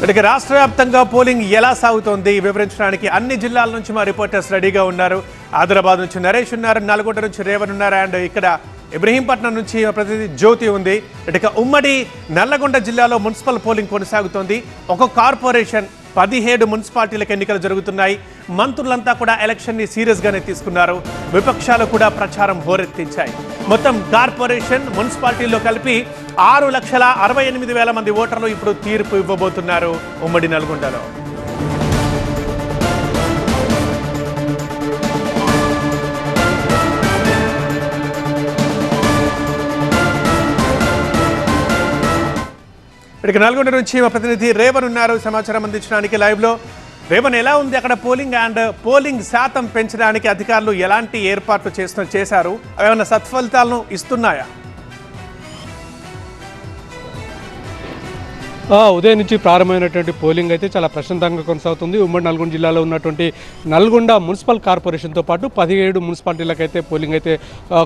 ఇక రాష్ట్ర వ్యాప్తంగా పోలింగ్ ఎలా సాగుతోంది వివరించడానికి అన్ని జిల్లాల నుంచి మా రిపోర్టర్స్ రెడీగా ఉన్నారు. ఆదిలాబాద్ నుంచి నరేష్ ఉన్నారు, నల్గొండ నుంచి రేవన్ ఉన్నారు, అండ్ ఇక్కడ ఇబ్రహీంపట్నం నుంచి ప్రతినిధి జ్యోతి ఉంది. ఇక ఉమ్మడి నల్లగొండ జిల్లాలో మున్సిపల్ పోలింగ్ కొనసాగుతోంది. ఒక కార్పొరేషన్ 17 మున్సిపాలిటీలకు ఎన్నికలు జరుగుతున్నాయి. మంత్రులంతా కూడా ఎలక్షన్ని సీరియస్ గానే తీసుకున్నారు. విపక్షాలు కూడా ప్రచారం హోరెత్తించాయి. మొత్తం కార్పొరేషన్ మున్సిపాలిటీల్లో కలిపి 6,68,000 మంది ఓటర్లు ఇప్పుడు తీర్పు ఇవ్వబోతున్నారు ఉమ్మడి నల్గొండలో. ఇక నల్గొండ నుంచి మా ప్రతినిధి రేవన్ ఉన్నారు సమాచారం అందించడానికి లైవ్లో. రేవన్, ఎలా ఉంది అక్కడ పోలింగ్ అండ్ పోలింగ్ శాతం పెంచడానికి అధికారులు ఎలాంటి ఏర్పాట్లు చేశారు? ఏమైనా సత్ఫలితాలను ఇస్తున్నాయా? ఉదయం నుంచి ప్రారంభమైనటువంటి పోలింగ్ అయితే చాలా ప్రశాంతంగా కొనసాగుతుంది. ఉమ్మడి నల్గొండ జిల్లాలో ఉన్నటువంటి నల్గొండ మున్సిపల్ కార్పొరేషన్తో పాటు 17 మున్సిపాలిటీలకు అయితే పోలింగ్ అయితే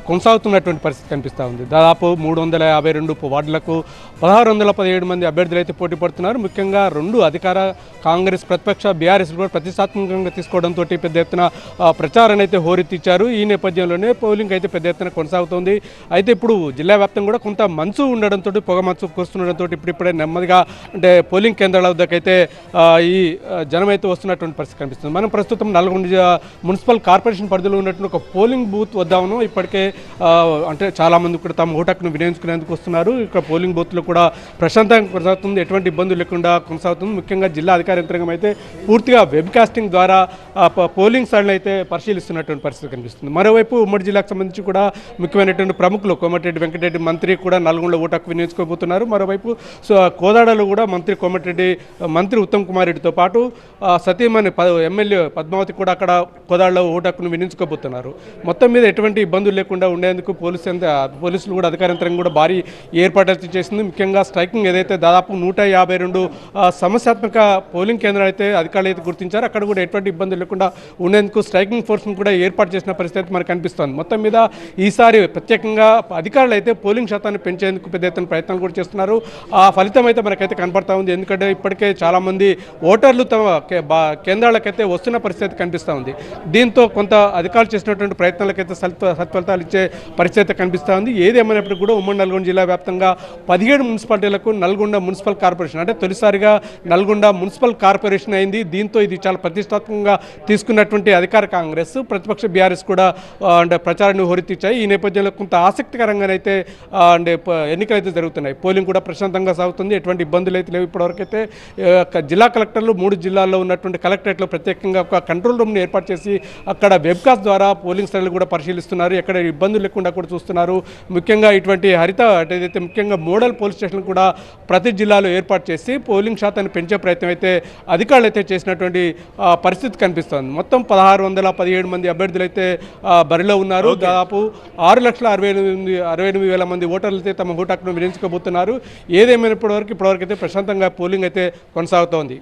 కొనసాగుతున్నటువంటి పరిస్థితి కనిపిస్తూ ఉంది. దాదాపు 352 వార్డులకు 1617 మంది అభ్యర్థులు అయితే పోటీ పడుతున్నారు. ముఖ్యంగా రెండు అధికార కాంగ్రెస్ ప్రతిపక్ష బీఆర్ఎస్ కూడా ప్రతిష్టాత్మకంగా తీసుకోవడంతో పెద్ద ఎత్తున ప్రచారాన్ని అయితే హోరెత్తిచ్చారు. ఈ నేపథ్యంలోనే పోలింగ్ అయితే పెద్ద ఎత్తున కొనసాగుతోంది. అయితే ఇప్పుడు జిల్లా వ్యాప్తంగా కూడా కొంత మంచు ఉండడంతో, పొగ మంచు కురుస్తుండడంతో ఇప్పుడిప్పుడే నెమ్మదిగా అంటే పోలింగ్ కేంద్రాల వద్దకైతే ఈ జనం అయితే వస్తున్నటువంటి పరిస్థితి కనిపిస్తుంది. మనం ప్రస్తుతం నల్గొండ మున్సిపల్ కార్పొరేషన్ పరిధిలో ఉన్నటువంటి ఒక పోలింగ్ బూత్ వద్దామను. ఇప్పటికే అంటే చాలామంది కూడా తమ ఓటు వినియోగించుకునేందుకు వస్తున్నారు. ఇక్కడ పోలింగ్ బూత్లో కూడా ప్రశాంతంగా కొనసాగుతుంది, ఎటువంటి ఇబ్బందులు లేకుండా కొనసాగుతుంది. ముఖ్యంగా జిల్లా అధికార యంత్రాంగం అయితే పూర్తిగా వెబ్ కాస్టింగ్ ద్వారా పోలింగ్ స్థలాన్ని అయితే పరిశీలిస్తున్నటువంటి పరిస్థితి కనిపిస్తుంది. మరోవైపు ఉమ్మడి జిల్లాకు సంబంధించి కూడా ముఖ్యమైనటువంటి ప్రముఖులు కోమటిరెడ్డి వెంకటరెడ్డి మంత్రి కూడా నల్గొండ ఓటు వినియోగించుకోబోతున్నారు. మరోవైపు కోదాడలో కూడా మంత్రి కోమటిరెడ్డి మంత్రి ఉత్తమ్ కుమార్ రెడ్డితో పాటు సతీమణి ఎమ్మెల్యే పద్మావతి కూడా అక్కడ కోదాడలో ఓటు హక్కును వినియోగించుకోబోతున్నారు. మొత్తం మీద ఎటువంటి ఇబ్బందులు లేకుండా ఉండేందుకు పోలీసులు కూడా అధికార యంత్రాంగం కూడా భారీ ఏర్పాట్లు చేసింది. ముఖ్యంగా స్ట్రైకింగ్ ఏదైతే దాదాపు 152 సమస్యాత్మక పోలింగ్ కేంద్రాలు అయితే అధికారులు అయితే గుర్తించారు. అక్కడ కూడా ఎటువంటి ఇబ్బందులు లేకుండా ఉండేందుకు స్ట్రైకింగ్ ఫోర్స్ను కూడా ఏర్పాటు చేసిన పరిస్థితి మనకు కనిపిస్తోంది. మొత్తం మీద ఈసారి ప్రత్యేకంగా అధికారులు అయితే పోలింగ్ శాతాన్ని పెంచేందుకు పెద్ద ఎత్తున ప్రయత్నాలు కూడా చేస్తున్నారు. ఆ ఫలితం అయితే మనకైతే కనపడతా ఉంది. ఎందుకంటే ఇప్పటికే చాలామంది ఓటర్లు తమ కేంద్రాలకైతే వస్తున్న పరిస్థితి కనిపిస్తూ ఉంది. దీంతో కొంత అధికారులు చేసినటువంటి ప్రయత్నాలకైతే సత్ఫలితాలు ఇచ్చే పరిస్థితి కనిపిస్తూ ఉంది. ఏదేమైనప్పటికీ కూడా ఉమ్మడి నల్గొండ జిల్లా వ్యాప్తంగా 17 మున్సిపాలిటీలకు నల్గొండ మున్సిపల్ కార్పొరేషన్ అంటే తొలిసారిగా నల్గొండ మున్సిపల్ కార్పొరేషన్ అయింది. దీంతో ఇది చాలా ప్రతిష్టాత్మకంగా తీసుకున్నటువంటి అధికార కాంగ్రెస్ ప్రతిపక్ష బీఆర్ఎస్ కూడా అంటే ప్రచారాన్ని హోరెత్తిచ్చాయి. ఈ నేపథ్యంలో కొంత ఆసక్తికరంగానైతే అంటే ఎన్నికలు అయితే జరుగుతున్నాయి. పోలింగ్ కూడా ప్రశాంతంగా సాగుతుంది, ఎటువంటి ఇబ్బందులు అయితే లేవు. ఇప్పటివరకైతే జిల్లా కలెక్టర్లు 3 జిల్లాల్లో ఉన్నటువంటి కలెక్టరేట్లో ప్రత్యేకంగా ఒక కంట్రోల్ రూమ్ని ఏర్పాటు చేసి అక్కడ వెబ్కాస్ట్ ద్వారా పోలింగ్ స్థలాలు కూడా పరిశీలిస్తున్నారు. ఎక్కడ ఇబ్బందులు లేకుండా కూడా చూస్తున్నారు. ముఖ్యంగా ఇటువంటి ఏదైతే ముఖ్యంగా మోడల్ పోలీస్ స్టేషన్ కూడా ప్రతి జిల్లాలో ఏర్పాటు చేసి పోలింగ్ శాతాన్ని పెంచే ప్రయత్నం అయితే అధికారులు అయితే చేసినటువంటి పరిస్థితి కనిపిస్తోంది. మొత్తం 1617 మంది అభ్యర్థులు అయితే బరిలో ఉన్నారు. దాదాపు 6,68,000 మంది ఓటర్లు అయితే తమ ఓటు హక్కును వినియోగించుకోబోతున్నారు. ఏదేమైనప్పటివరకు ఇప్పటివరకు అయితే ప్రశాంతంగా పోలింగ్ అయితే కొనసాగుతోంది.